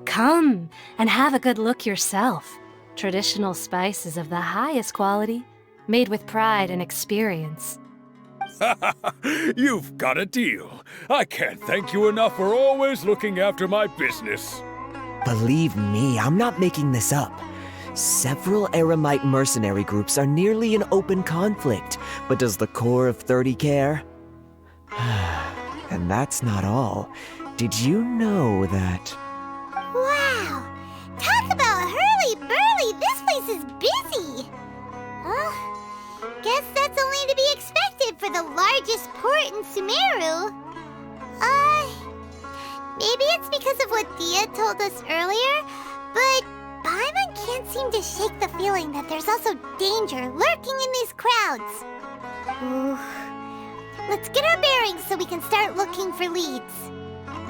Come and have a good look yourself. Traditional spices of the highest quality, made with pride and experience. You've got a deal. I can't thank you enough for always looking after my business. Believe me, I'm not making this up. Several Eremite mercenary groups are nearly in open conflict, but does the core of 30 care? And that's not all. Did you know that... Wow! Talk about hurly-burly! This place is busy! Guess that's only to be expected for the largest port in Sumeru. Maybe it's because of what Dia told us earlier, but Paimon can't seem to shake the feeling that there's also danger lurking in these crowds. Ooh. Let's get our bearings so we can start looking for leads.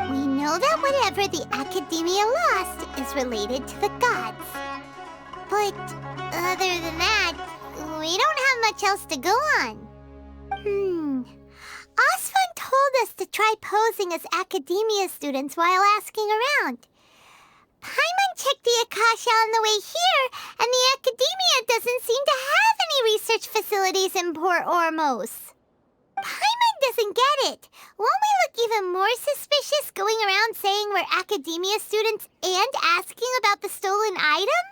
We know that whatever the Academia lost is related to the gods. But other than that, we don't have much else to go on. Osvan told us to try posing as Academia students while asking around. Paimon checked the Akasha on the way here, and the Academia doesn't seem to have any research facilities in Port Ormos. Paimon doesn't get it. Won't we look even more suspicious going around saying we're Academia students and asking about the stolen item?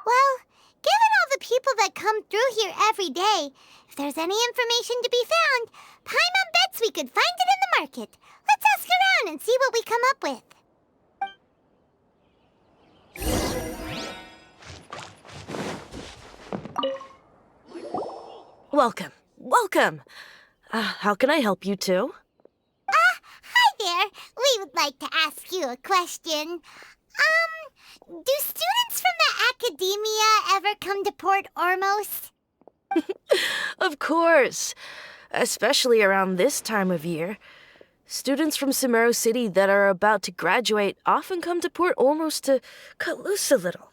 Well, given all the people that come through here every day, if there's any information to be found, Paimon bets we could find it in the market. Let's ask around and see what we come up with. Welcome. Welcome. How can I help you two? Hi there. We would like to ask you a question. Do students from the Academia ever come to Port Ormos? Of course. Especially around this time of year. Students from Sumeru City that are about to graduate often come to Port Ormos to cut loose a little.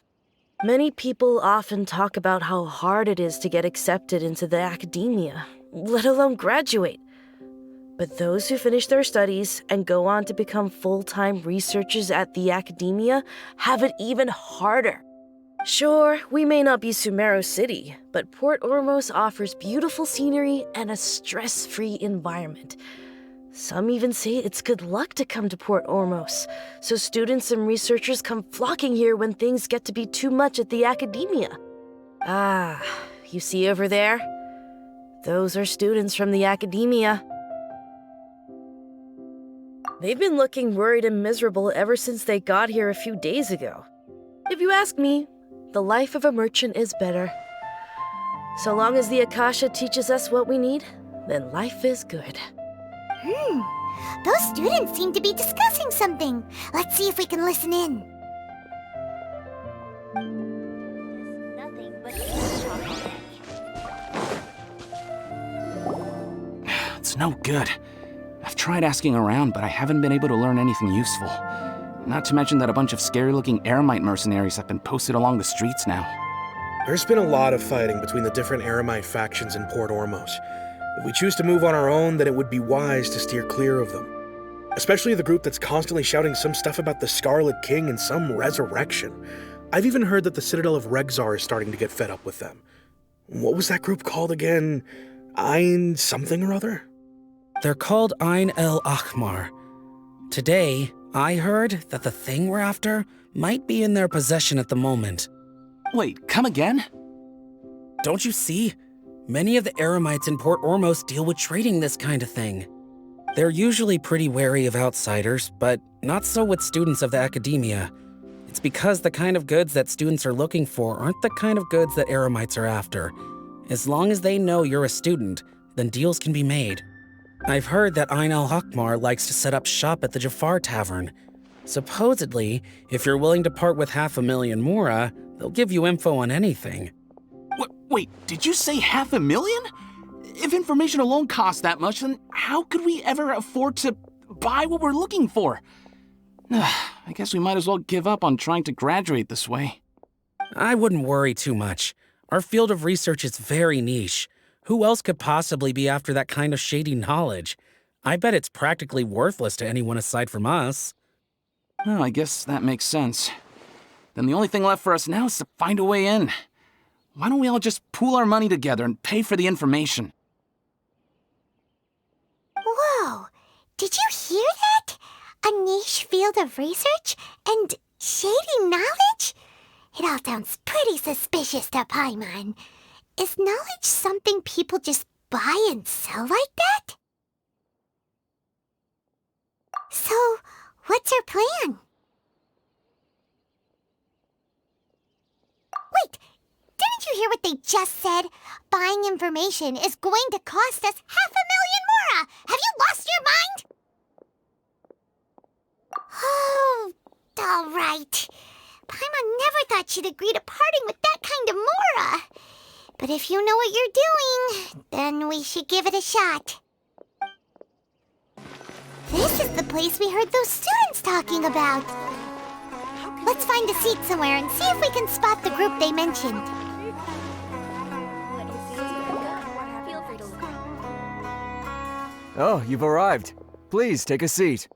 Many people often talk about how hard it is to get accepted into the Academia, let alone graduate. But those who finish their studies and go on to become full-time researchers at the Academia have it even harder. Sure, we may not be Sumeru City, but Port Ormos offers beautiful scenery and a stress-free environment. Some even say it's good luck to come to Port Ormos, so students and researchers come flocking here when things get to be too much at the Academia. You see over there? Those are students from the Academia. They've been looking worried and miserable ever since they got here a few days ago. If you ask me, the life of a merchant is better. So long as the Akasha teaches us what we need, then life is good. Those students seem to be discussing something. Let's see if we can listen in. Nothing but It's no good. I've tried asking around, but I haven't been able to learn anything useful. Not to mention that a bunch of scary-looking Eremite mercenaries have been posted along the streets now. There's been a lot of fighting between the different Eremite factions in Port Ormos. If we choose to move on our own, then it would be wise to steer clear of them. Especially the group that's constantly shouting some stuff about the Scarlet King and some resurrection. I've even heard that the Citadel of Regzar is starting to get fed up with them. What was that group called again? Ein something or other? They're called Ein al-Ahmar. Today, I heard that the thing we're after might be in their possession at the moment. Wait, come again? Don't you see? Many of the Eremites in Port Ormos deal with trading this kind of thing. They're usually pretty wary of outsiders, but not so with students of the Academia. It's because the kind of goods that students are looking for aren't the kind of goods that Eremites are after. As long as they know you're a student, then deals can be made. I've heard that Ein al-Ahmar likes to set up shop at the Djafar Tavern. Supposedly, if you're willing to part with 500,000 Mora, they'll give you info on anything. Wait, did you say 500,000? If information alone costs that much, then how could we ever afford to buy what we're looking for? I guess we might as well give up on trying to graduate this way. I wouldn't worry too much. Our field of research is very niche. Who else could possibly be after that kind of shady knowledge? I bet it's practically worthless to anyone aside from us. Well, I guess that makes sense. Then the only thing left for us now is to find a way in. Why don't we all just pool our money together and pay for the information? Whoa! Did you hear that? A niche field of research and shady knowledge? It all sounds pretty suspicious to Paimon. Is knowledge something people just buy and sell like that? So, what's our plan? Wait, didn't you hear what they just said? Buying information is going to cost us 500,000 Mora! Have you lost your mind? Oh, all right. Paimon never thought she'd agree to parting with that kind of Mora. But if you know what you're doing, then we should give it a shot. This is the place we heard those students talking about. Let's find a seat somewhere and see if we can spot the group they mentioned. Oh, you've arrived. Please take a seat.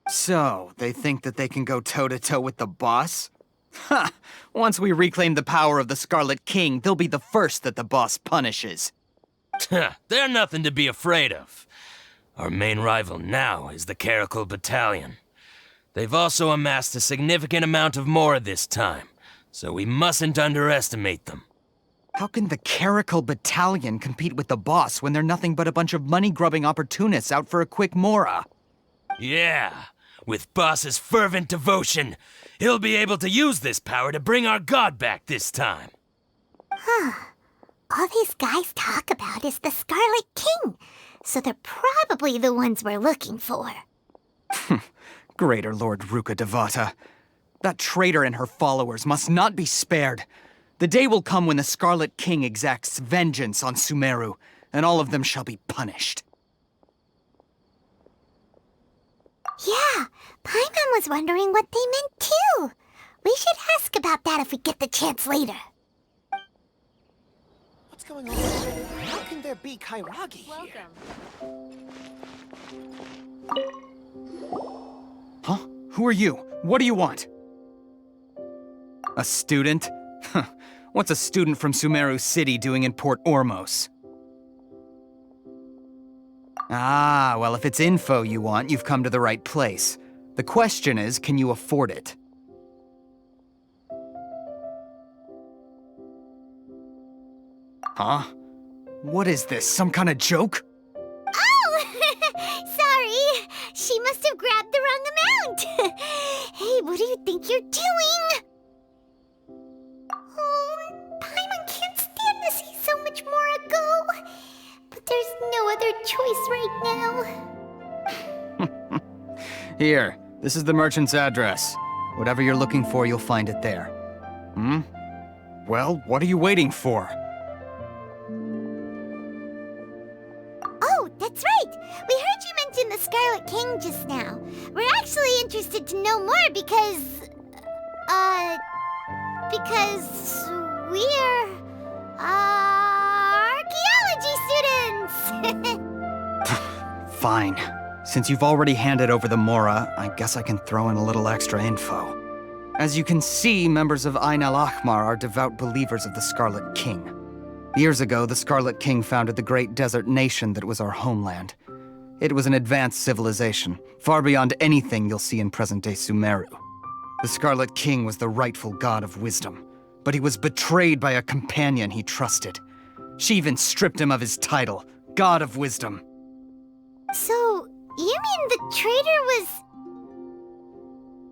So, they think that they can go toe-to-toe with the boss? Ha! Once we reclaim the power of the Scarlet King, they'll be the first that the boss punishes. They're nothing to be afraid of. Our main rival now is the Caracal Battalion. They've also amassed a significant amount of Mora this time, so we mustn't underestimate them. How can the Caracal Battalion compete with the boss when they're nothing but a bunch of money-grubbing opportunists out for a quick Mora? Yeah, with Boss's fervent devotion, he'll be able to use this power to bring our god back this time. Huh. All these guys talk about is the Scarlet King, so they're probably the ones we're looking for. Greater Lord Ruka Devata. That traitor and her followers must not be spared. The day will come when the Scarlet King exacts vengeance on Sumeru, and all of them shall be punished. Yeah, Paimon was wondering what they meant too. We should ask about that if we get the chance later. What's going on? How can there be Kairagi here? Huh? Who are you? What do you want? A student? What's a student from Sumeru City doing in Port Ormos? Ah, well, if it's info you want, you've come to the right place. The question is, can you afford it? Huh? What is this, some kind of joke? Oh! Sorry! She must have grabbed the wrong amount! Hey, what do you think you're doing? Oh, Paimon can't stand to see so much Mora go. But there's no other choice right now. Here, this is the merchant's address. Whatever you're looking for, you'll find it there. Hmm? Well, what are you waiting for? Oh, that's right! We heard you mention the Scarlet King just now. We're actually interested to know more because we're, archaeology students! Fine. Since you've already handed over the Mora, I guess I can throw in a little extra info. As you can see, members of al-Ahmar are devout believers of the Scarlet King. Years ago, the Scarlet King founded the great desert nation that was our homeland. It was an advanced civilization, far beyond anything you'll see in present-day Sumeru. The Scarlet King was the rightful god of wisdom, but he was betrayed by a companion he trusted. She even stripped him of his title, God of Wisdom. So, you mean the traitor was...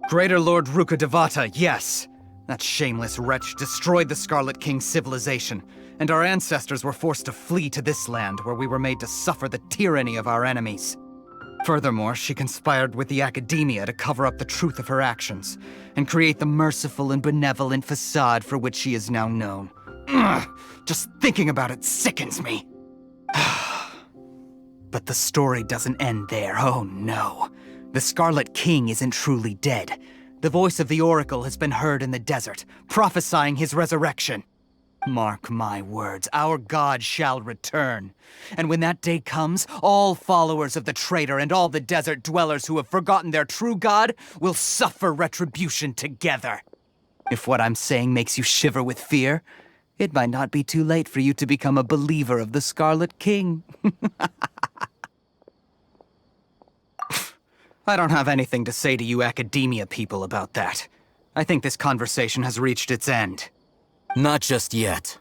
Greater Lord Ruka Devata, yes. That shameless wretch destroyed the Scarlet King's civilization, and our ancestors were forced to flee to this land where we were made to suffer the tyranny of our enemies. Furthermore, she conspired with the Academia to cover up the truth of her actions, and create the merciful and benevolent facade for which she is now known. Ugh, just thinking about it sickens me. But the story doesn't end there, oh no. The Scarlet King isn't truly dead. The voice of the Oracle has been heard in the desert, prophesying his resurrection. Mark my words, our god shall return. And when that day comes, all followers of the traitor and all the desert dwellers who have forgotten their true god will suffer retribution together. If what I'm saying makes you shiver with fear, it might not be too late for you to become a believer of the Scarlet King. I don't have anything to say to you academia people about that. I think this conversation has reached its end. Not just yet.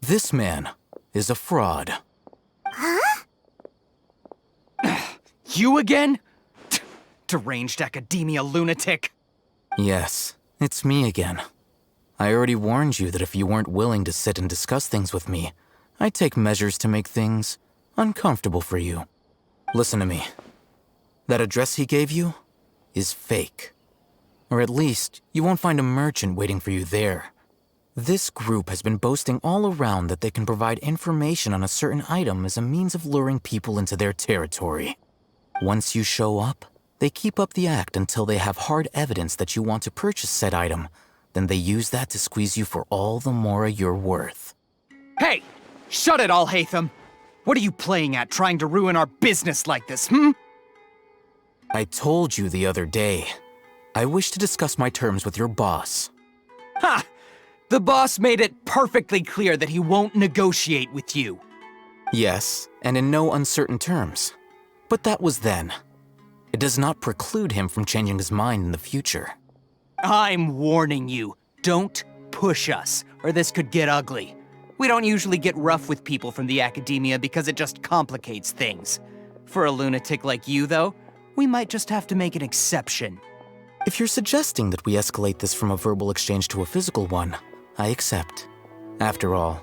This man is a fraud. Huh? You again? Deranged academia lunatic. Yes, it's me again. I already warned you that if you weren't willing to sit and discuss things with me, I'd take measures to make things uncomfortable for you. Listen to me. That address he gave you is fake. Or at least, you won't find a merchant waiting for you there. This group has been boasting all around that they can provide information on a certain item as a means of luring people into their territory. Once you show up, they keep up the act until they have hard evidence that you want to purchase said item. Then they use that to squeeze you for all the Mora you're worth. Hey! Shut it, Alhaitham! What are you playing at, trying to ruin our business like this, hmm? I told you the other day. I wish to discuss my terms with your boss. Ha! The boss made it perfectly clear that he won't negotiate with you. Yes, and in no uncertain terms. But that was then. It does not preclude him from changing his mind in the future. I'm warning you. Don't push us, or this could get ugly. We don't usually get rough with people from the academia because it just complicates things. For a lunatic like you, though, we might just have to make an exception. If you're suggesting that we escalate this from a verbal exchange to a physical one, I accept. After all,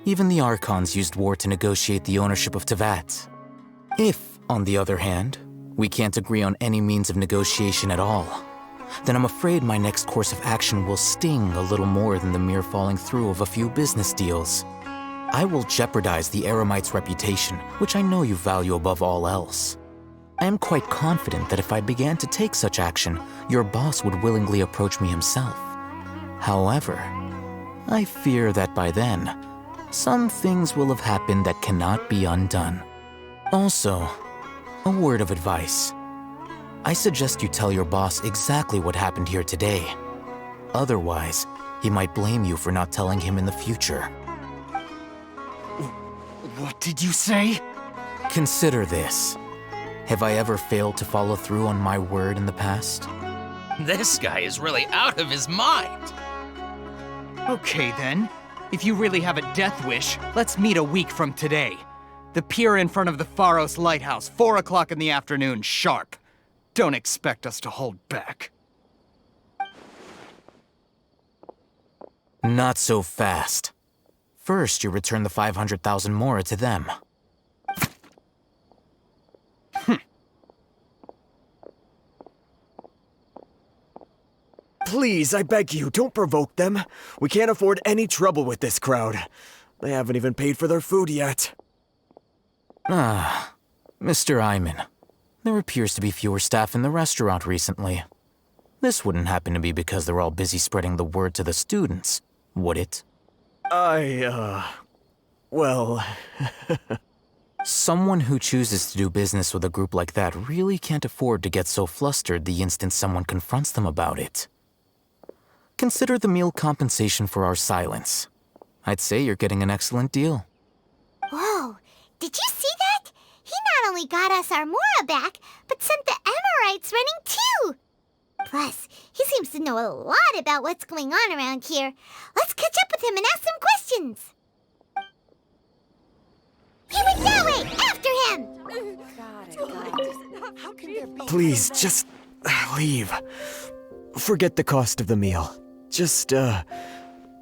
even the Archons used war to negotiate the ownership of Teyvat. If, on the other hand, we can't agree on any means of negotiation at all, then I'm afraid my next course of action will sting a little more than the mere falling through of a few business deals. I will jeopardize the Eremite's reputation, which I know you value above all else. I am quite confident that if I began to take such action, your boss would willingly approach me himself. However, I fear that by then, some things will have happened that cannot be undone. Also, a word of advice. I suggest you tell your boss exactly what happened here today. Otherwise, he might blame you for not telling him in the future. What did you say? Consider this. Have I ever failed to follow through on my word in the past? This guy is really out of his mind. Okay then. If you really have a death wish, let's meet a week from today. The pier in front of the Pharos Lighthouse, 4 o'clock in the afternoon, sharp. Don't expect us to hold back. Not so fast. First, you return the 500,000 Mora to them. Please, I beg you, don't provoke them. We can't afford any trouble with this crowd. They haven't even paid for their food yet. Ah, Mr. Ayman. There appears to be fewer staff in the restaurant recently. This wouldn't happen to be because they're all busy spreading the word to the students, would it? Well... Someone who chooses to do business with a group like that really can't afford to get so flustered the instant someone confronts them about it. Consider the meal compensation for our silence. I'd say you're getting an excellent deal. Whoa, did you see that? He not only got us our Mora back, but sent the Amorites running too! Plus, he seems to know a lot about what's going on around here. Let's catch up with him and ask some questions! He went that way! After him! How can there be... Please, just leave. Forget the cost of the meal. Just,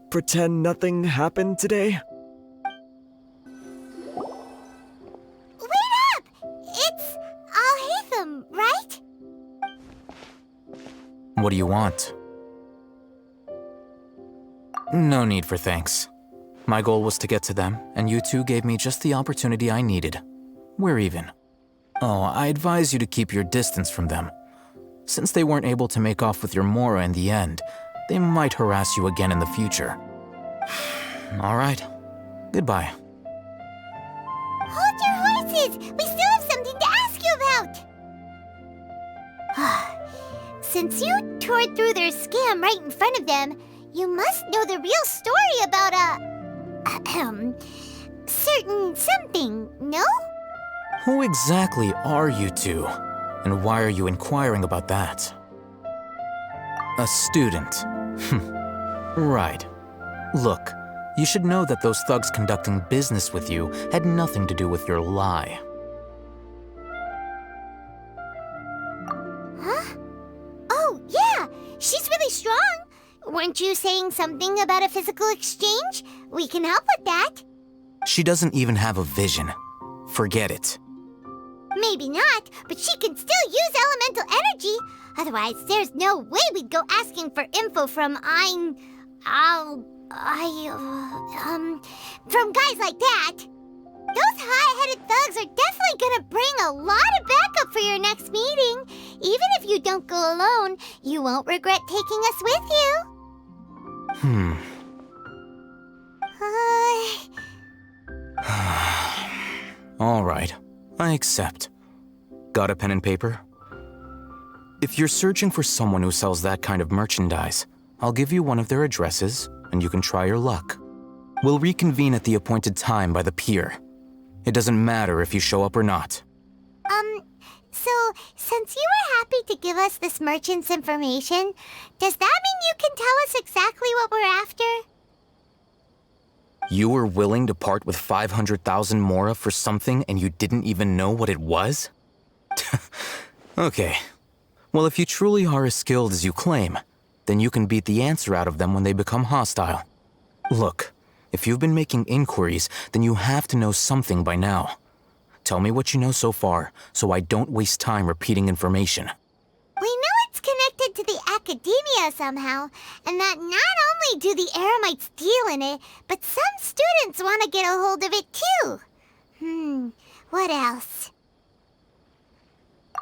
pretend nothing happened today. Wait up! It's Alhaitham, right? What do you want? No need for thanks. My goal was to get to them, and you two gave me just the opportunity I needed. We're even. Oh, I advise you to keep your distance from them. Since they weren't able to make off with your Mora in the end, they might harass you again in the future. All right. Goodbye. Hold your horses! We still have something to ask you about! Since you tore through their scam right in front of them, you must know the real story about certain something, no? Who exactly are you two? And why are you inquiring about that? A student. Right. Look, you should know that those thugs conducting business with you had nothing to do with your lie. Huh? Oh, yeah! She's really strong! Weren't you saying something about a physical exchange? We can help with that. She doesn't even have a vision. Forget it. Maybe not, but she can still use elemental energy. Otherwise, there's no way we'd go asking for info from from guys like that. Those high-headed thugs are definitely gonna bring a lot of backup for your next meeting. Even if you don't go alone, you won't regret taking us with you. All right, I accept. Got a pen and paper? If you're searching for someone who sells that kind of merchandise, I'll give you one of their addresses, and you can try your luck. We'll reconvene at the appointed time by the pier. It doesn't matter if you show up or not. So, since you were happy to give us this merchant's information, does that mean you can tell us exactly what we're after? You were willing to part with 500,000 Mora for something and you didn't even know what it was? Okay. Well, if you truly are as skilled as you claim, then you can beat the answer out of them when they become hostile. Look, if you've been making inquiries, then you have to know something by now. Tell me what you know so far, so I don't waste time repeating information. We know it's connected to the academia somehow, and that not only do the Eremites deal in it, but some students want to get a hold of it too. What else?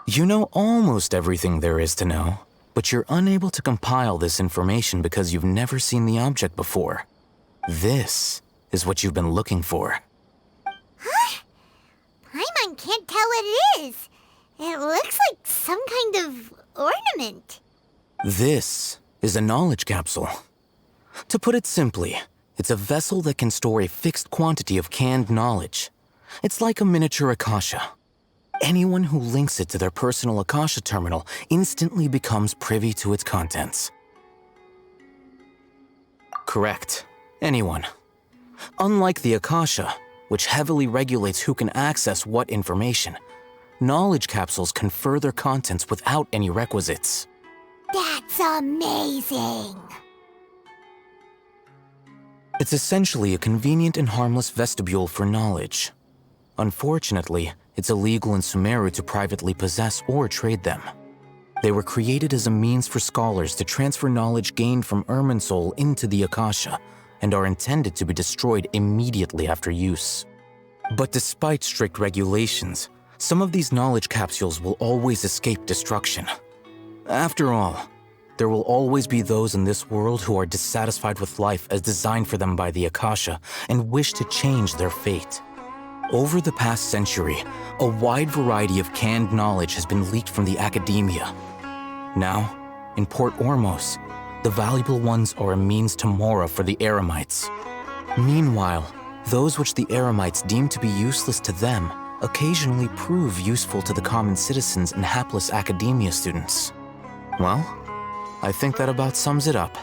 You know almost everything there is to know, but you're unable to compile this information because you've never seen the object before. This is what you've been looking for. Huh? Paimon can't tell what it is. It looks like some kind of ornament. This is a knowledge capsule. To put it simply, it's a vessel that can store a fixed quantity of canned knowledge. It's like a miniature Akasha. Anyone who links it to their personal Akasha terminal instantly becomes privy to its contents. Correct. Anyone. Unlike the Akasha, which heavily regulates who can access what information, knowledge capsules confer their contents without any requisites. That's amazing! It's essentially a convenient and harmless vestibule for knowledge. Unfortunately, it's illegal in Sumeru to privately possess or trade them. They were created as a means for scholars to transfer knowledge gained from Irminsul into the Akasha, and are intended to be destroyed immediately after use. But despite strict regulations, some of these knowledge capsules will always escape destruction. After all, there will always be those in this world who are dissatisfied with life as designed for them by the Akasha and wish to change their fate. Over the past century, a wide variety of canned knowledge has been leaked from the academia. Now, in Port Ormos, the valuable ones are a means to Mora for the Eremites. Meanwhile, those which the Eremites deem to be useless to them occasionally prove useful to the common citizens and hapless academia students. Well, I think that about sums it up.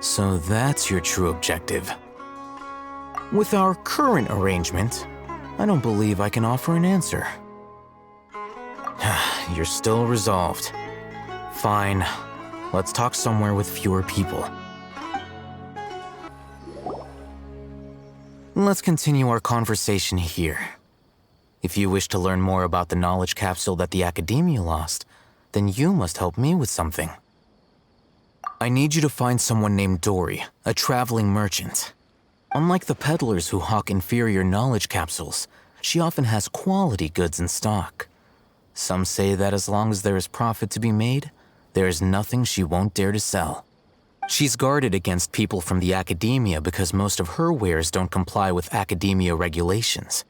So that's your true objective. With our current arrangement, I don't believe I can offer an answer. You're still resolved. Fine. Let's talk somewhere with fewer people. Let's continue our conversation here. If you wish to learn more about the knowledge capsule that the Academia lost, then you must help me with something. I need you to find someone named Dori, a traveling merchant. Unlike the peddlers who hawk inferior knowledge capsules, she often has quality goods in stock. Some say that as long as there is profit to be made, there is nothing she won't dare to sell. She's guarded against people from the academia because most of her wares don't comply with academia regulations.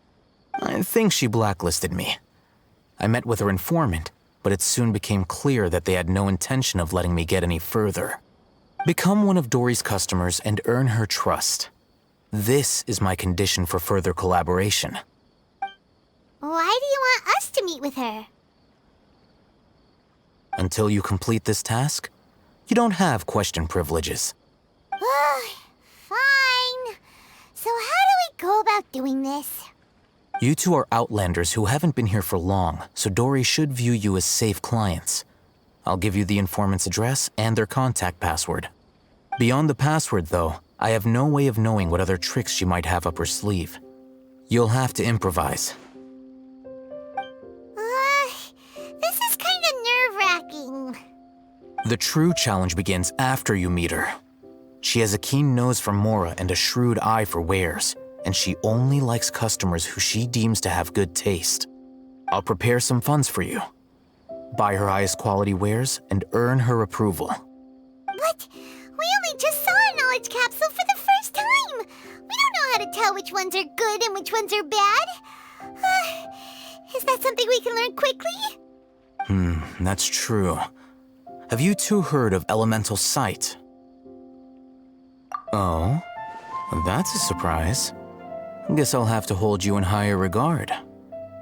I think she blacklisted me. I met with her informant, but it soon became clear that they had no intention of letting me get any further. Become one of Dori's customers and earn her trust. This is my condition for further collaboration. Why do you want us to meet with her? Until you complete this task, you don't have question privileges. Fine. So how do we go about doing this? You two are outlanders who haven't been here for long, so Dori should view you as safe clients. I'll give you the informant's address and their contact password. Beyond the password, though, I have no way of knowing what other tricks she might have up her sleeve. You'll have to improvise. This is kind of nerve-wracking. The true challenge begins after you meet her. She has a keen nose for Mora and a shrewd eye for wares, and she only likes customers who she deems to have good taste. I'll prepare some funds for you. Buy her highest quality wares and earn her approval. But we only just saw a knowledge capsule for the first time. We don't know how to tell which ones are good and which ones are bad. Is that something we can learn quickly? That's true. Have you two heard of elemental sight? Oh, that's a surprise. Guess I'll have to hold you in higher regard.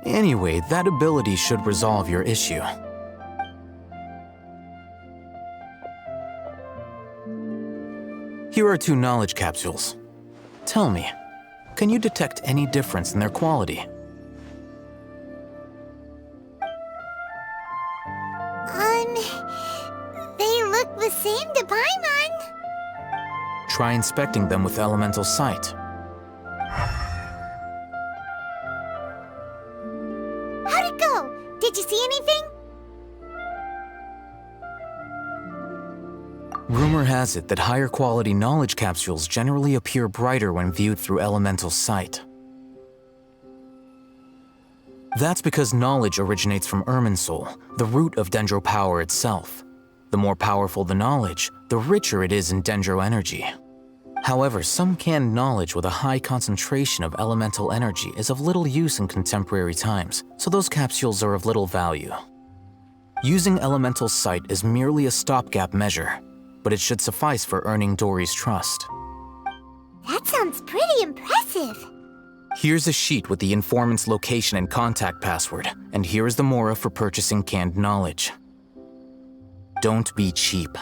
Anyway, that ability should resolve your issue. Here are 2 knowledge capsules. Tell me, can you detect any difference in their quality? They look the same to Paimon. Try inspecting them with elemental sight. How'd it go? Did you see anything? Rumor has it that higher quality knowledge capsules generally appear brighter when viewed through elemental sight. That's because knowledge originates from Irminsul, the root of Dendro power itself. The more powerful the knowledge, the richer it is in Dendro energy. However, some canned knowledge with a high concentration of elemental energy is of little use in contemporary times, so those capsules are of little value. Using elemental sight is merely a stopgap measure, but it should suffice for earning Dori's trust. That sounds pretty impressive. Here's a sheet with the informant's location and contact password, and here is the Mora for purchasing canned knowledge. Don't be cheap.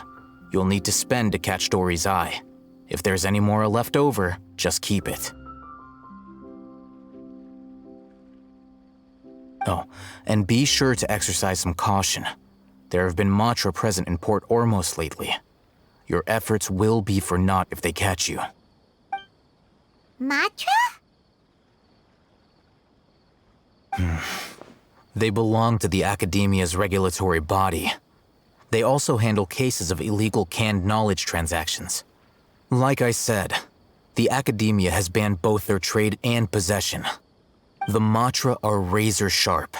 You'll need to spend to catch Dori's eye. If there's any Mora left over, just keep it. Oh, and be sure to exercise some caution. There have been Matra present in Port Ormos lately. Your efforts will be for naught if they catch you. Matra? They belong to the Academia's regulatory body. They also handle cases of illegal canned knowledge transactions. Like I said, the Academia has banned both their trade and possession. The Matra are razor sharp.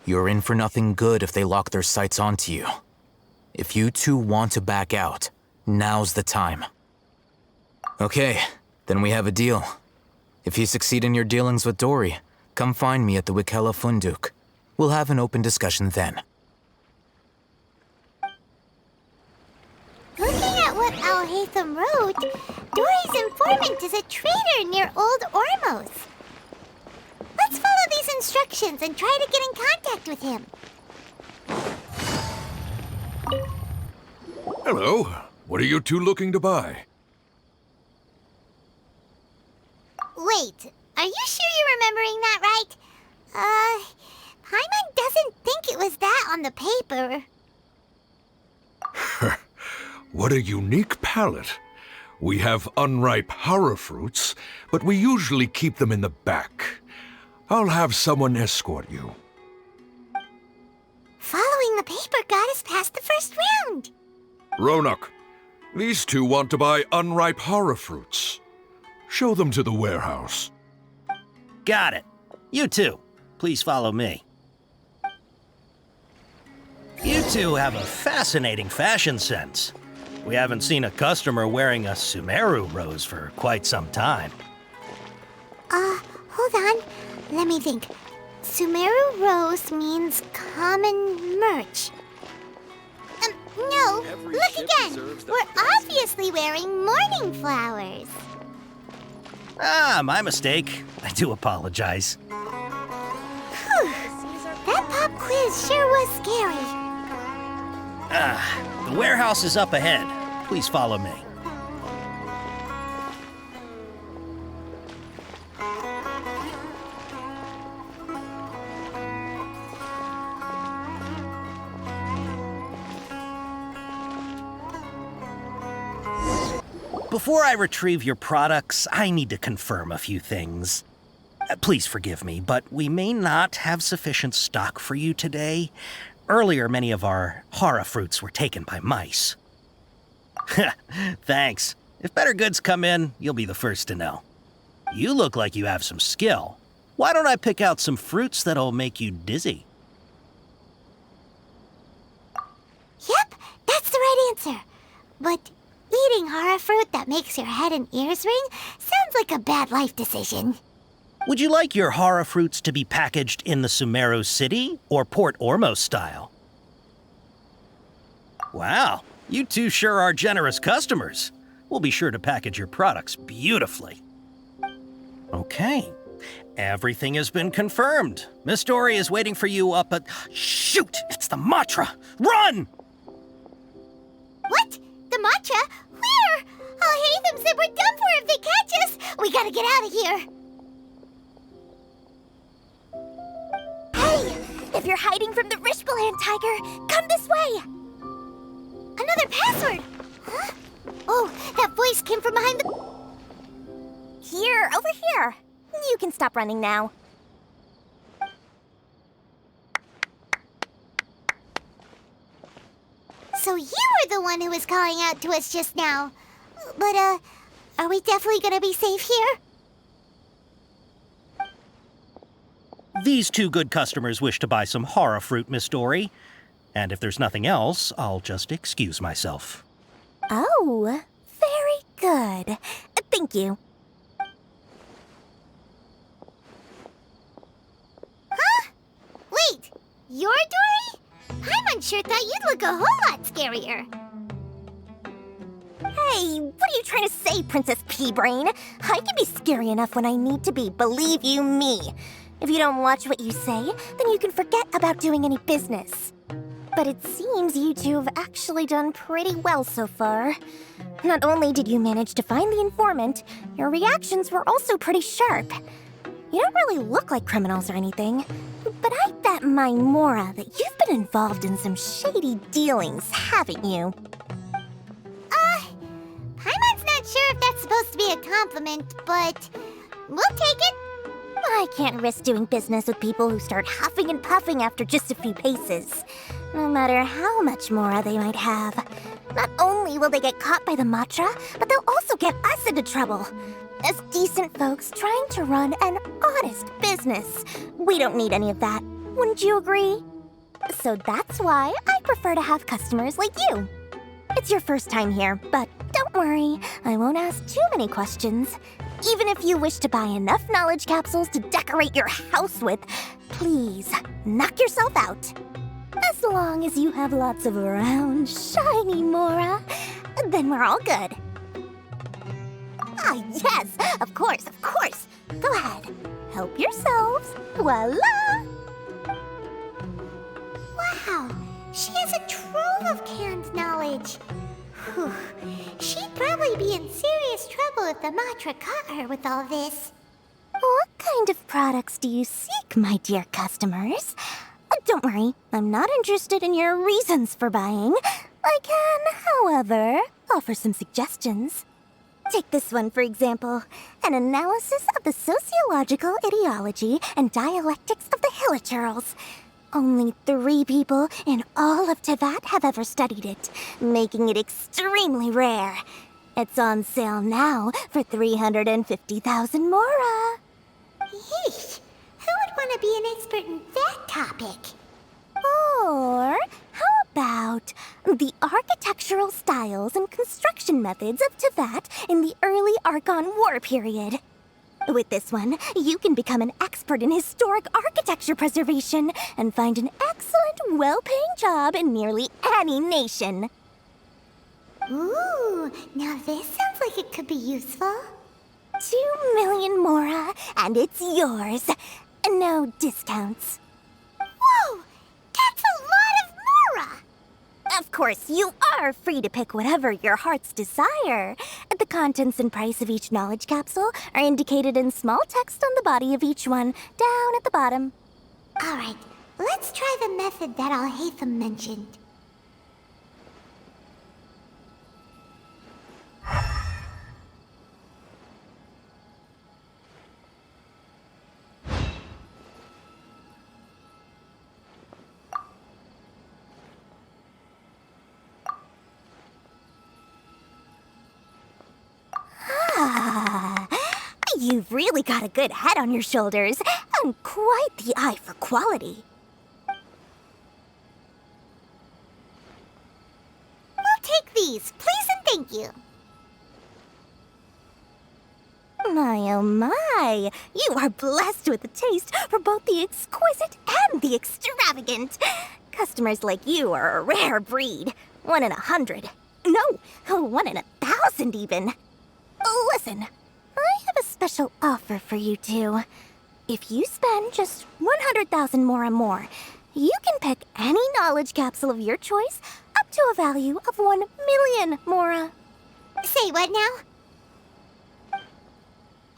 You're in for nothing good if they lock their sights onto you. If you two want to back out, now's the time. Okay, then we have a deal. If you succeed in your dealings with Dori, come find me at the Wikela Funduk. We'll have an open discussion then. Looking at what Alhaitham wrote, Dori's informant is a trader near Old Ormos. Let's follow these instructions and try to get in contact with him. Hello. What are you two looking to buy? Wait, are you sure you're remembering that right? Paimon doesn't think it was that on the paper. What a unique palate. We have unripe horror fruits, but we usually keep them in the back. I'll have someone escort you. Following the paper got us past the first round. Raunak, these two want to buy unripe horror fruits. Show them to the warehouse. Got it. You too. Please follow me. You two have a fascinating fashion sense. We haven't seen a customer wearing a Sumeru rose for quite some time. Hold on. Let me think. Sumeru rose means common merch. No, look again. We're obviously wearing morning flowers. Ah, my mistake. I do apologize. Whew. That pop quiz sure was scary. The warehouse is up ahead. Please follow me. Before I retrieve your products, I need to confirm a few things. Please forgive me, but we may not have sufficient stock for you today. Earlier, many of our hara fruits were taken by mice. Thanks. If better goods come in, you'll be the first to know. You look like you have some skill. Why don't I pick out some fruits that'll make you dizzy? Yep, that's the right answer. But eating hara fruit that makes your head and ears ring sounds like a bad life decision. Would you like your hara fruits to be packaged in the Sumeru City or Port Ormos style? Wow, you two sure are generous customers. We'll be sure to package your products beautifully. Okay, everything has been confirmed. Miss Dori is waiting for you up at... Shoot, it's the Matra! Run! What? The Matra? Where? Alhaitham said we're done for if they catch us. We gotta get out of here. Hey! If you're hiding from the Rishbalan tiger, come this way! Another password! Huh? Oh, that voice came from behind the... Here, over here. You can stop running now. So you were the one who was calling out to us just now. But, are we definitely gonna be safe here? These two good customers wish to buy some hara fruit, Miss Dori. And if there's nothing else, I'll just excuse myself. Oh, very good. Thank you. Huh? Wait, you're Dori? I'm sure thought you'd look a whole lot scarier. Hey, what are you trying to say, Princess Pea-Brain? I can be scary enough when I need to be, believe you me. If you don't watch what you say, then you can forget about doing any business. But it seems you two have actually done pretty well so far. Not only did you manage to find the informant, your reactions were also pretty sharp. You don't really look like criminals or anything, but I bet my Mora that you've been involved in some shady dealings, haven't you? Paimon's not sure if that's supposed to be a compliment, but we'll take it. I can't risk doing business with people who start huffing and puffing after just a few paces, no matter how much Mora they might have. Not only will they get caught by the Matra, but they'll also get us into trouble. As decent folks trying to run an honest business, we don't need any of that. Wouldn't you agree? So that's why I prefer to have customers like you. It's your first time here, but don't worry, I won't ask too many questions. Even if you wish to buy enough knowledge capsules to decorate your house with, please knock yourself out. As long as you have lots of round, shiny Mora, then we're all good. Ah, yes, of course, of course. Go ahead, help yourselves. Voila! Wow, she has a trove of canned knowledge. Whew. She'd probably be in serious trouble if the Matra caught her with all this. What kind of products do you seek, my dear customers? Don't worry, I'm not interested in your reasons for buying. I can, however, offer some suggestions. Take this one, for example. An analysis of the sociological ideology and dialectics of the Hilichurls. Only 3 people in all of Teyvat have ever studied it, making it extremely rare. It's on sale now for 350,000 Mora. Yeesh, who would want to be an expert in that topic? Or how about the architectural styles and construction methods of Teyvat in the early Archon War period. With this one, you can become an expert in historic architecture preservation and find an excellent, well-paying job in nearly any nation. Ooh, now this sounds like it could be useful. 2 million Mora, and it's yours. No discounts. Whoa! That's a lot of Mora! Of course, you are free to pick whatever your heart's desire. The contents and price of each knowledge capsule are indicated in small text on the body of each one, down at the bottom. Alright, let's try the method that Alhaitham mentioned. You've really got a good head on your shoulders, and quite the eye for quality. We'll take these, please and thank you. My oh my, you are blessed with a taste for both the exquisite and the extravagant. Customers like you are a rare breed. 1 in 100. No, 1 in 1,000 even. Listen, I have a special offer for you two. If you spend just 100,000 more, you can pick any knowledge capsule of your choice up to a value of 1 million Mora. Say what now?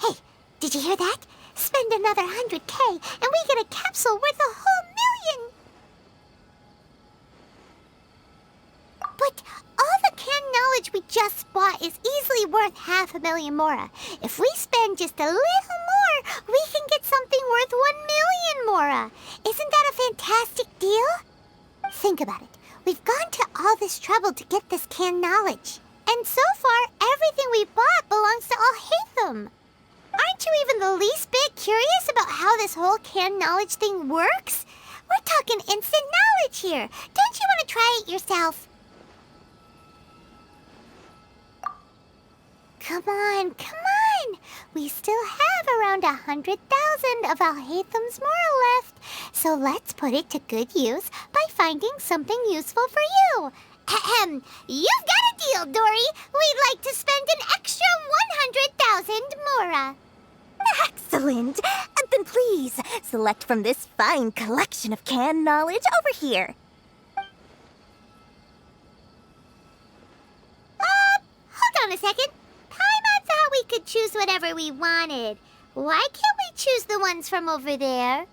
Hey, did you hear that? Spend another 100K and we get a capsule worth a whole million! But all the canned knowledge we just bought is easily worth 500,000 Mora. If we spend just a little more, we can get something worth 1 million Mora. Isn't that a fantastic deal? Think about it. We've gone to all this trouble to get this canned knowledge. And so far, everything we bought belongs to Alhaitham. Aren't you even the least bit curious about how this whole canned knowledge thing works? We're talking instant knowledge here. Don't you want to try it yourself? Come on, come on! We still have around 100,000 of Alhaitham's Mora left, so let's put it to good use by finding something useful for you. Ahem, you've got a deal, Dori! We'd like to spend an extra 100,000 Mora. Excellent! Then please, select from this fine collection of canned knowledge over here. Hold on a second. Paimon thought we could choose whatever we wanted. Why can't we choose the ones from over there?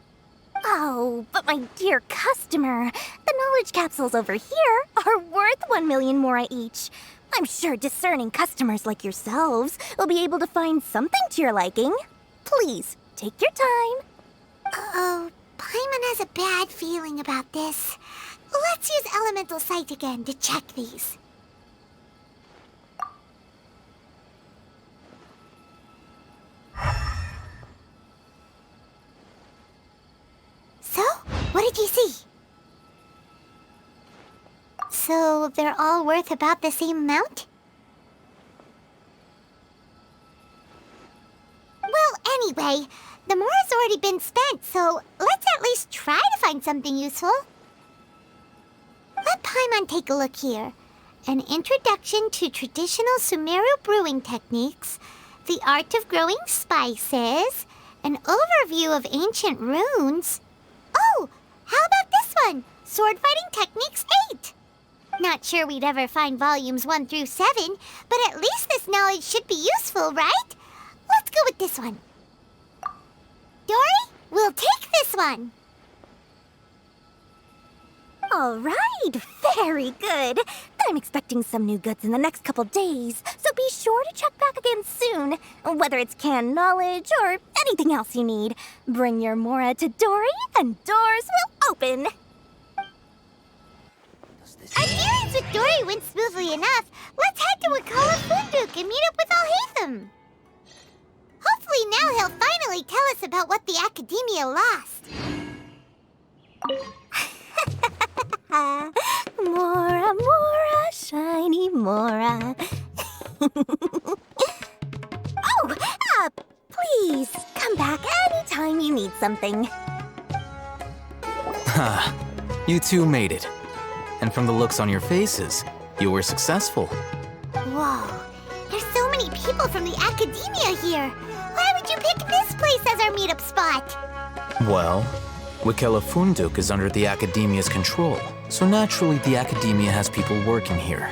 Oh, but my dear customer, the knowledge capsules over here are worth 1 million Mora each. I'm sure discerning customers like yourselves will be able to find something to your liking. Please, take your time. Uh-oh, Paimon has a bad feeling about this. Let's use Elemental Sight again to check these. So, what did you see? So, they're all worth about the same amount? Well, anyway, the Mora's already been spent, so let's at least try to find something useful. Let Paimon take a look here. An introduction to traditional Sumeru brewing techniques, the art of growing spices, an overview of ancient runes. Oh, how about this one? Sword Fighting Techniques 8. Not sure we'd ever find volumes 1 through 7, but at least this knowledge should be useful, right? Let's go with this one. Dori, we'll take this one. All right, very good. I'm expecting some new goods in the next couple days, so be sure to check back again soon. Whether it's canned knowledge or anything else you need, bring your Mora to Dori and doors will open. Our dealings with Dori went smoothly enough. Let's head to Wakala Funduk and meet up with Alhaitham. Hopefully now he'll finally tell us about what the Academia lost. Mora, something. Ha, you two made it. And from the looks on your faces, you were successful. Whoa, there's so many people from the academia here. Why would you pick this place as our meetup spot? Well, Wikela Funduk is under the Academia's control, so naturally the Academia has people working here.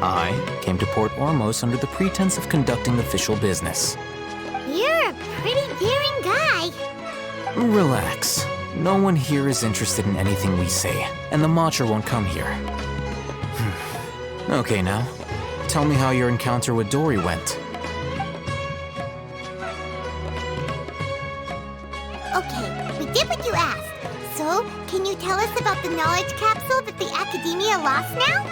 I came to Port Ormos under the pretense of conducting official business. You're a pretty daring guy. Relax. No one here is interested in anything we say, and the Matcha won't come here. Okay now, tell me how your encounter with Dori went. Okay, we did what you asked. So, can you tell us about the knowledge capsule that the academia lost now?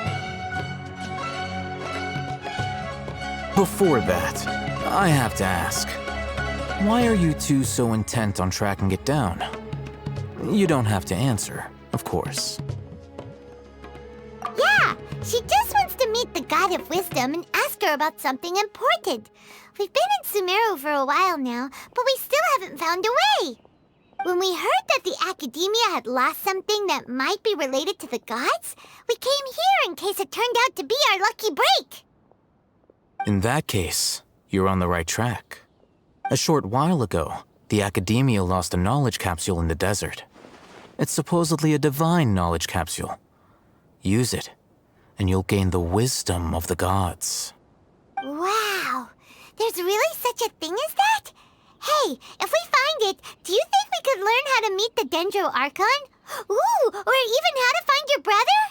Before that, I have to ask, why are you two so intent on tracking it down? You don't have to answer, of course. Yeah, she just wants to meet the God of Wisdom and ask her about something important. We've been in Sumeru for a while now, but we still haven't found a way. When we heard that the academia had lost something that might be related to the gods, we came here in case it turned out to be our lucky break. In that case, you're on the right track. A short while ago, the Academia lost a knowledge capsule in the desert. It's supposedly a divine knowledge capsule. Use it, and you'll gain the wisdom of the gods. Wow, there's really such a thing as that? Hey, if we find it, do you think we could learn how to meet the Dendro Archon? Ooh, or even how to find your brother?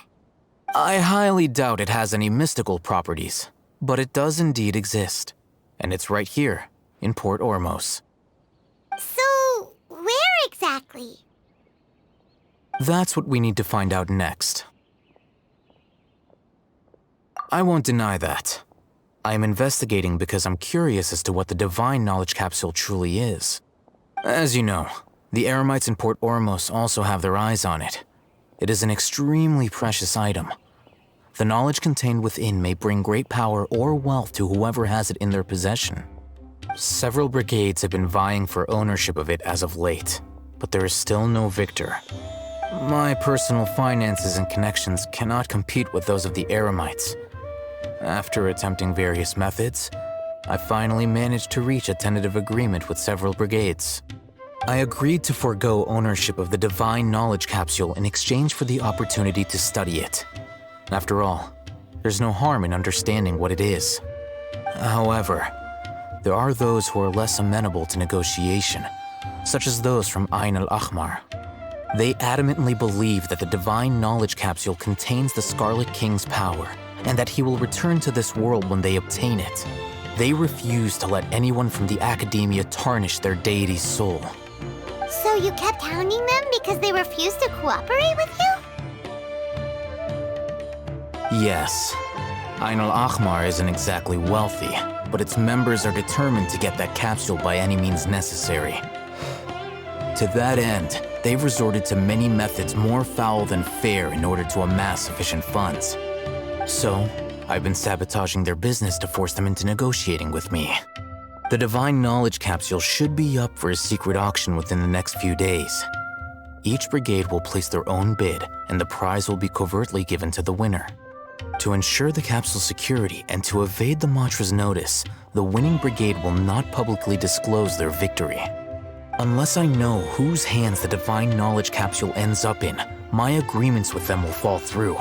I highly doubt it has any mystical properties, but it does indeed exist. And it's right here, in Port Ormos. So, where exactly? That's what we need to find out next. I won't deny that. I am investigating because I'm curious as to what the divine knowledge capsule truly is. As you know, the Eremites in Port Ormos also have their eyes on it. It is an extremely precious item. The knowledge contained within may bring great power or wealth to whoever has it in their possession. Several brigades have been vying for ownership of it as of late, but there is still no victor. My personal finances and connections cannot compete with those of the Eremites. After attempting various methods, I finally managed to reach a tentative agreement with several brigades. I agreed to forego ownership of the divine knowledge capsule in exchange for the opportunity to study it. After all, there's no harm in understanding what it is. However, there are those who are less amenable to negotiation, such as those from al-Ahmar. They adamantly believe that the divine knowledge capsule contains the Scarlet King's power, and that he will return to this world when they obtain it. They refuse to let anyone from the Academia tarnish their deity's soul. So you kept hounding them because they refused to cooperate with you? Yes. al-Ahmar isn't exactly wealthy, but its members are determined to get that capsule by any means necessary. To that end, they've resorted to many methods more foul than fair in order to amass sufficient funds. So, I've been sabotaging their business to force them into negotiating with me. The divine knowledge capsule should be up for a secret auction within the next few days. Each brigade will place their own bid, and the prize will be covertly given to the winner. To ensure the capsule's security and to evade the Matra's notice, the winning brigade will not publicly disclose their victory. Unless I know whose hands the divine knowledge capsule ends up in, my agreements with them will fall through.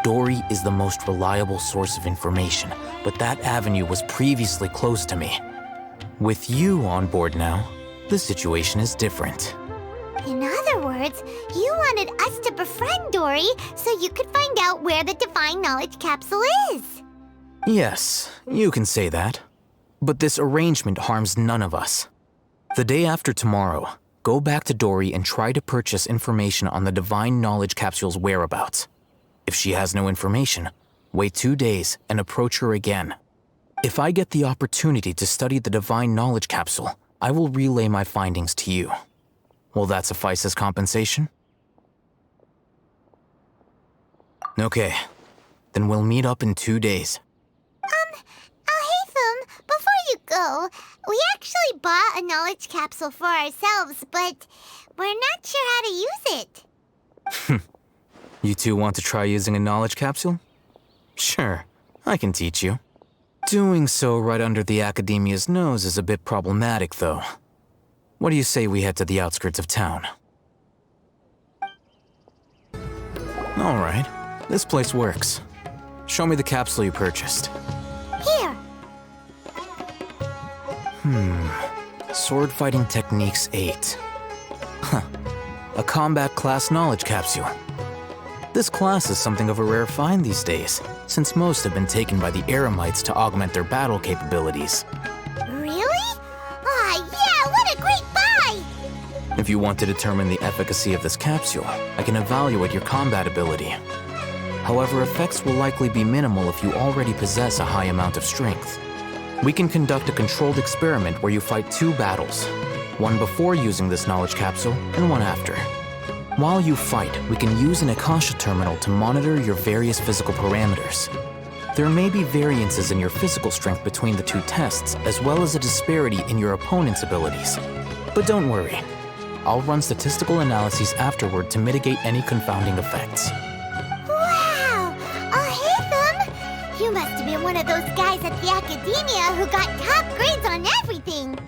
Dori is the most reliable source of information, but that avenue was previously closed to me. With you on board now, the situation is different. In other words, you wanted us to befriend Dori so you could find out where the divine knowledge capsule is. Yes, you can say that. But this arrangement harms none of us. The day after tomorrow, go back to Dori and try to purchase information on the divine knowledge capsule's whereabouts. If she has no information, wait 2 days and approach her again. If I get the opportunity to study the divine knowledge capsule, I will relay my findings to you. Will that suffice as compensation? Okay, then we'll meet up in 2 days. Alhaitham, before you go, We actually bought a knowledge capsule for ourselves, but we're not sure how to use it. You two want to try using a knowledge capsule? Sure, I can teach you. Doing so right under the Academia's nose is a bit problematic, though. What do you say we head to the outskirts of town? Alright, this place works. Show me the capsule you purchased. Here. Sword Fighting Techniques 8. Huh. A combat class knowledge capsule. This class is something of a rare find these days, since most have been taken by the Eremites to augment their battle capabilities. Really? Yeah, what a great buy! If you want to determine the efficacy of this capsule, I can evaluate your combat ability. However, effects will likely be minimal if you already possess a high amount of strength. We can conduct a controlled experiment where you fight 2 battles, one before using this knowledge capsule and one after. While you fight, we can use an Akasha terminal to monitor your various physical parameters. There may be variances in your physical strength between the 2 tests, as well as a disparity in your opponent's abilities. But don't worry, I'll run statistical analyses afterward to mitigate any confounding effects. Wow! Alhaitham! You must have been one of those guys at the Academia who got top grades on everything!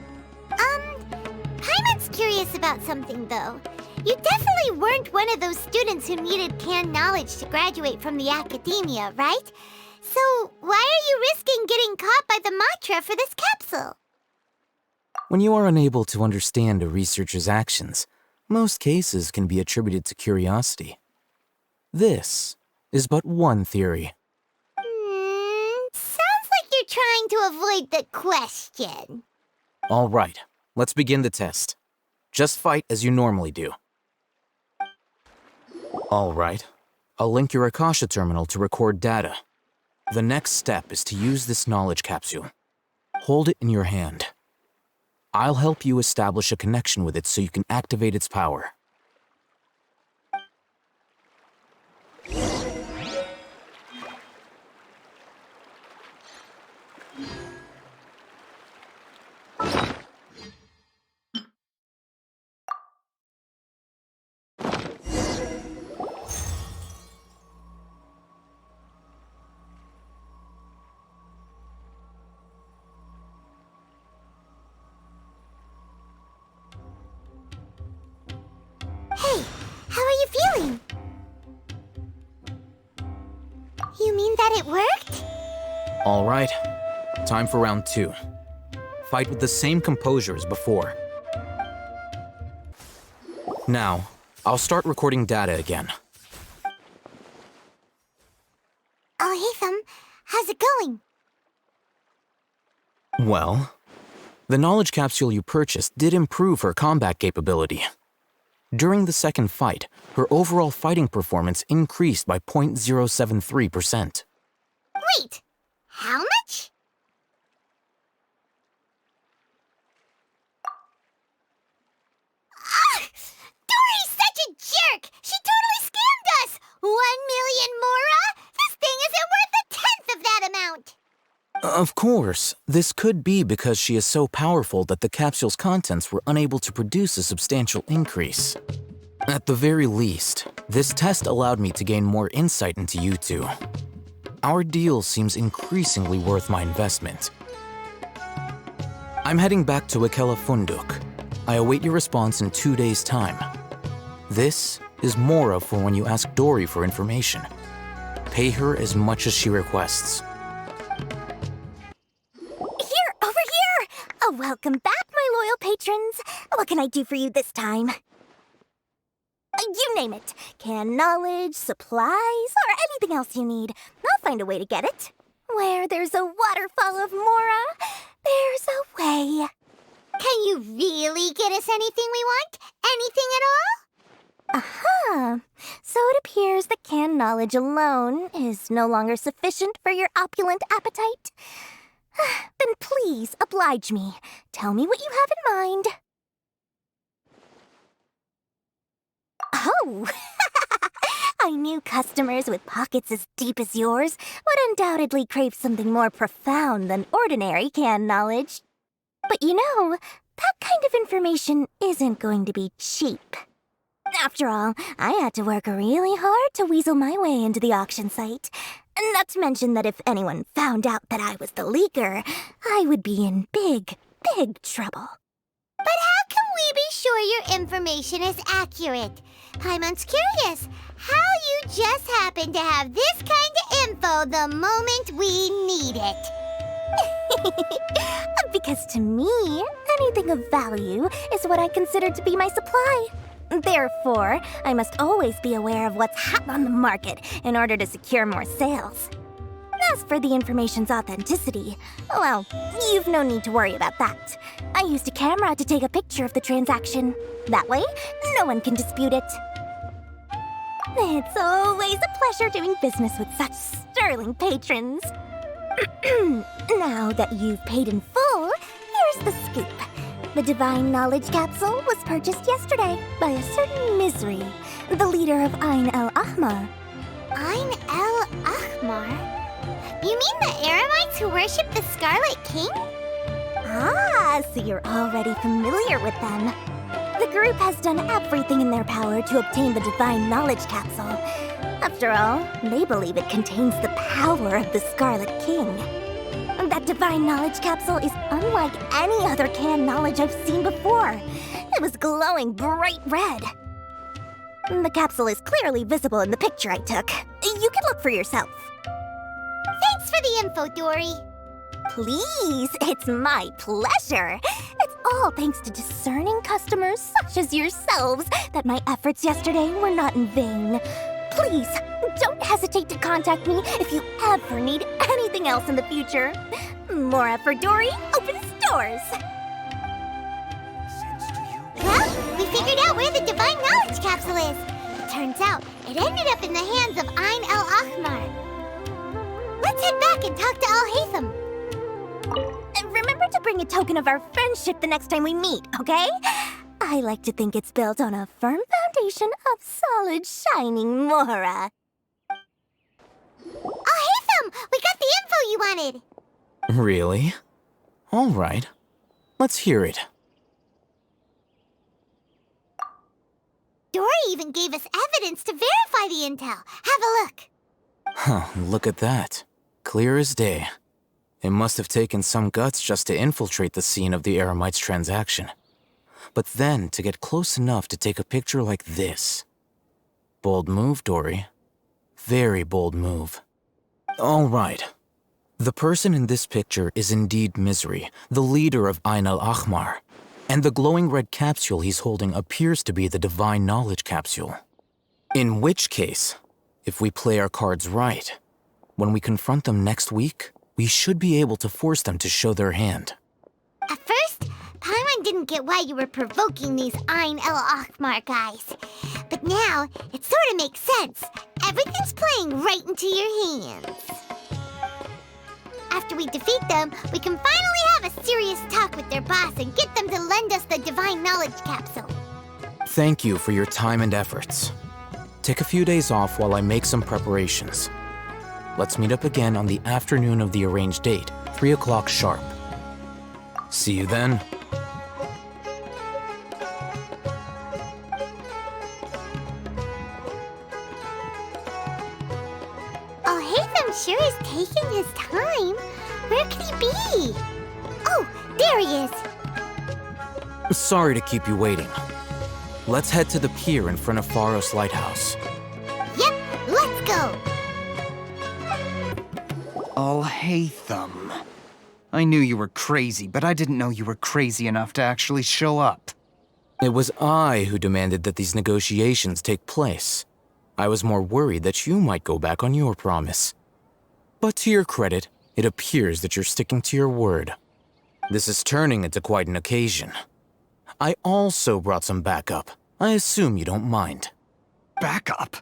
Paimon's curious about something, though. You definitely weren't one of those students who needed canned knowledge to graduate from the Academia, right? So why are you risking getting caught by the Matra for this capsule? When you are unable to understand a researcher's actions, most cases can be attributed to curiosity. This is but one theory. Sounds like you're trying to avoid the question. All right, let's begin the test. Just fight as you normally do. All right, I'll link your Akasha terminal to record data. The next step is to use this knowledge capsule. Hold it in your hand. I'll help you establish a connection with it so you can activate its power. Hey, how are you feeling? You mean that it worked? All right, time for round 2. Fight with the same composure as before. Now, I'll start recording data again. Alhaitham, how's it going? Well, the knowledge capsule you purchased did improve her combat capability. During the second fight, her overall fighting performance increased by 0.073%. Wait, how much? Dori's such a jerk! She totally scammed us! 1 million Mora? This thing isn't worth a tenth of that amount! Of course, this could be because she is so powerful that the capsule's contents were unable to produce a substantial increase. At the very least, this test allowed me to gain more insight into you two. Our deal seems increasingly worth my investment. I'm heading back to Ikela Funduk. I await your response in 2 days' time. This is Mora for when you ask Dori for information. Pay her as much as she requests. Here, over here! Oh, welcome back, my loyal patrons. What can I do for you this time? You name it. Canned knowledge, supplies, or anything else you need. I'll find a way to get it. Where there's a waterfall of Mora, there's a way. Can you really get us anything we want? Anything at all? Aha! So it appears that canned knowledge alone is no longer sufficient for your opulent appetite. Then please oblige me. Tell me what you have in mind. Oh! I knew customers with pockets as deep as yours would undoubtedly crave something more profound than ordinary canned knowledge. But you know, that kind of information isn't going to be cheap. After all, I had to work really hard to weasel my way into the auction site. Not to mention that if anyone found out that I was the leaker, I would be in big, big trouble. But how can we be sure your information is accurate? Paimon's curious how you just happen to have this kind of info the moment we need it. Because to me, anything of value is what I consider to be my supply. Therefore, I must always be aware of what's hot on the market in order to secure more sales. As for the information's authenticity, well, you've no need to worry about that. I used a camera to take a picture of the transaction. That way, no one can dispute it. It's always a pleasure doing business with such sterling patrons. Now that you've paid in full, here's the scoop. The Divine Knowledge Capsule was purchased yesterday by a certain Misery, the leader of al-Ahmar. al-Ahmar? You mean the Eremites who worship the Scarlet King? Ah, so you're already familiar with them. The group has done everything in their power to obtain the Divine Knowledge Capsule. After all, they believe it contains the power of the Scarlet King. That Divine Knowledge Capsule is unlike any other canned knowledge I've seen before. It was glowing bright red. The capsule is clearly visible in the picture I took. You can look for yourself. Thanks for the info, Dori. Please, it's my pleasure. It's all thanks to discerning customers such as yourselves that my efforts yesterday were not in vain. Please, don't hesitate to contact me if you ever need anything else in the future. Mora for Dori opens doors. Well, we figured out where the Divine Knowledge Capsule is. Turns out, it ended up in the hands of al-Ahmar. Let's head back and talk to Alhaitham. Remember to bring a token of our friendship the next time we meet, okay? I like to think it's built on a firm foundation of solid, shining Mora. Alhaitham, we got the info you wanted. Really? All right. Let's hear it. Dori even gave us evidence to verify the intel. Have a look. Huh, look at that. Clear as day. It must have taken some guts just to infiltrate the scene of the Eremites' transaction. But then to get close enough to take a picture like this. Bold move, Dori. Very bold move. All right. The person in this picture is indeed Misery, the leader of al-Ahmar. And the glowing red capsule he's holding appears to be the Divine Knowledge Capsule. In which case, if we play our cards right, when we confront them next week, we should be able to force them to show their hand. At first, Paimon didn't get why you were provoking these al-Ahmar guys. But now, it sort of makes sense. Everything's playing right into your hands. After we defeat them, we can finally have a serious talk with their boss and get them to lend us the Divine Knowledge Capsule. Thank you for your time and efforts. Take a few days off while I make some preparations. Let's meet up again on the afternoon of the arranged date, 3 o'clock sharp. See you then. Alhaitham sure is taking his time. Where could he be? Oh, there he is. Sorry to keep you waiting. Let's head to the pier in front of Pharos Lighthouse. Yep, let's go. Alhaitham. I knew you were crazy, but I didn't know you were crazy enough to actually show up. It was I who demanded that these negotiations take place. I was more worried that you might go back on your promise. But to your credit, it appears that you're sticking to your word. This is turning into quite an occasion. I also brought some backup. I assume you don't mind. Backup?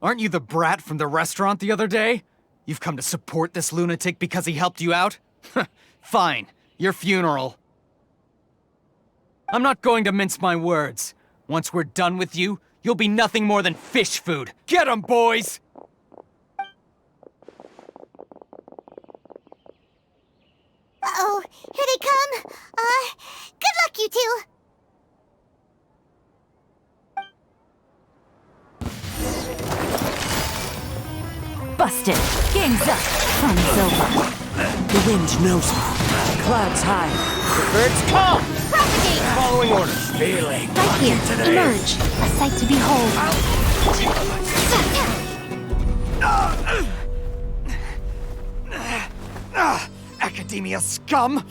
Aren't you the brat from the restaurant the other day? You've come to support this lunatic because he helped you out? Fine, your funeral. I'm not going to mince my words. Once we're done with you, you'll be nothing more than fish food. Get 'em, boys! Oh, here they come. Good luck, you two. Busted. Game's up. Fun's over. The wind knows me. Clouds high. The birds come. Propagate. Following orders. Feeling. Right here. Emerge. A sight to behold. Academia scum!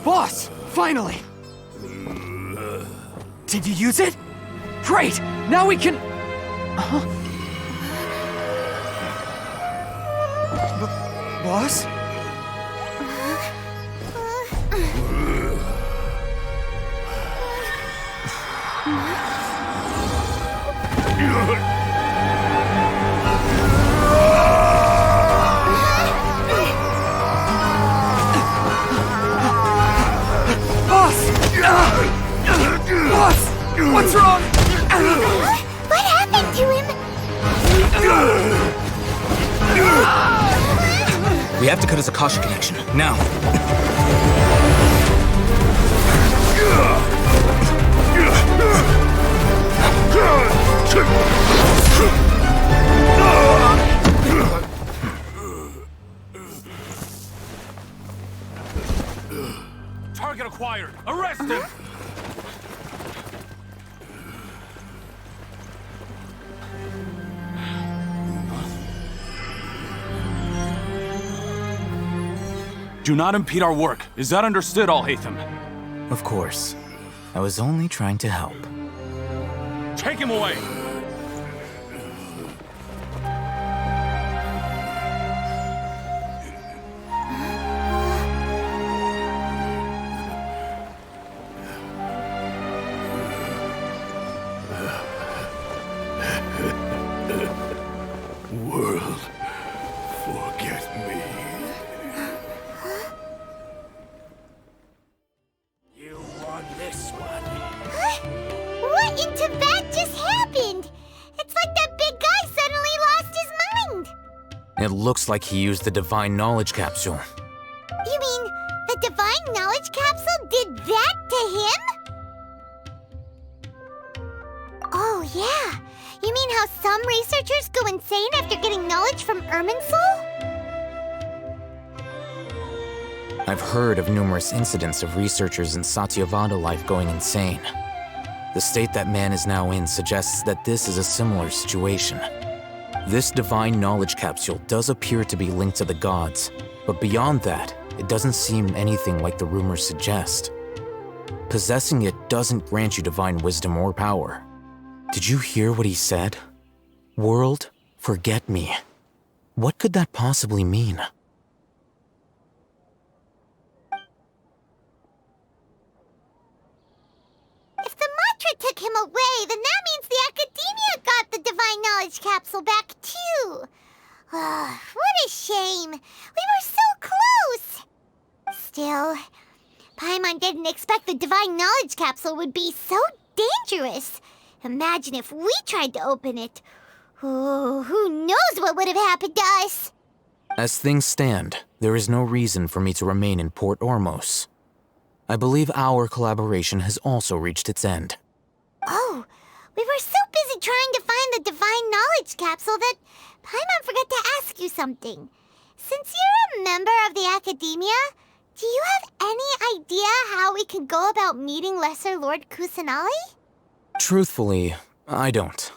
Boss! Finally! Did you use it? Great! Now we can... Boss? Boss! What's wrong? What happened to him? We have to cut his Akasha connection, now. Target acquired! Arrest him! Do not impede our work. Is that understood, Alhaitham? Of course. I was only trying to help. Take him away! World, forget me. You won this one. What in Tibet just happened? It's like that big guy suddenly lost his mind. It looks like he used the Divine Knowledge Capsule. You mean the Divine Knowledge Capsule did that to him? Oh, yeah. You mean how some researchers go insane after getting knowledge from Irminsul? I've heard of numerous incidents of researchers in Satyavada life going insane. The state that man is now in suggests that this is a similar situation. This Divine Knowledge Capsule does appear to be linked to the gods, but beyond that, it doesn't seem anything like the rumors suggest. Possessing it doesn't grant you divine wisdom or power. Did you hear what he said? World, forget me. What could that possibly mean? If the mantra took him away, then that means the Academia got the Divine Knowledge Capsule back too. What a shame. We were so close. Still, Paimon didn't expect the Divine Knowledge Capsule would be so dangerous. Imagine if we tried to open it. Oh, who knows what would have happened to us? As things stand, there is no reason for me to remain in Port Ormos. I believe our collaboration has also reached its end. Oh, we were so busy trying to find the Divine Knowledge Capsule that Paimon forgot to ask you something. Since you're a member of the Academia, do you have any idea how we can go about meeting Lesser Lord Kusanali? Truthfully, I don't.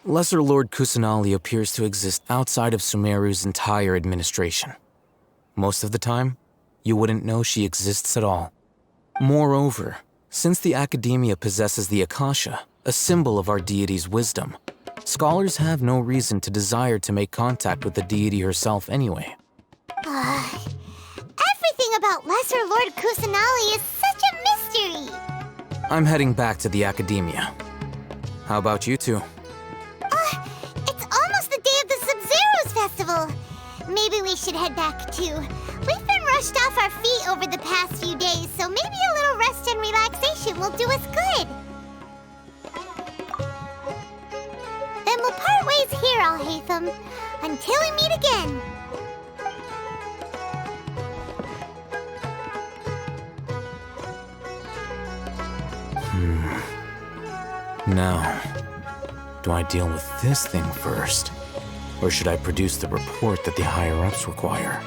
Lesser Lord Kusanali appears to exist outside of Sumeru's entire administration. Most of the time, you wouldn't know she exists at all. Moreover, since the Academia possesses the Akasha, a symbol of our deity's wisdom, scholars have no reason to desire to make contact with the deity herself anyway. Everything about Lesser Lord Kusanali is such a mystery! I'm heading back to the Academia. How about you two? It's almost the day of the Sub-Zeros Festival. Maybe we should head back too. We've been rushed off our feet over the past few days, so maybe a little rest and relaxation will do us good. Then we'll part ways here, Alhaitham. Until we meet again! Now, do I deal with this thing first? Or should I produce the report that the higher-ups require?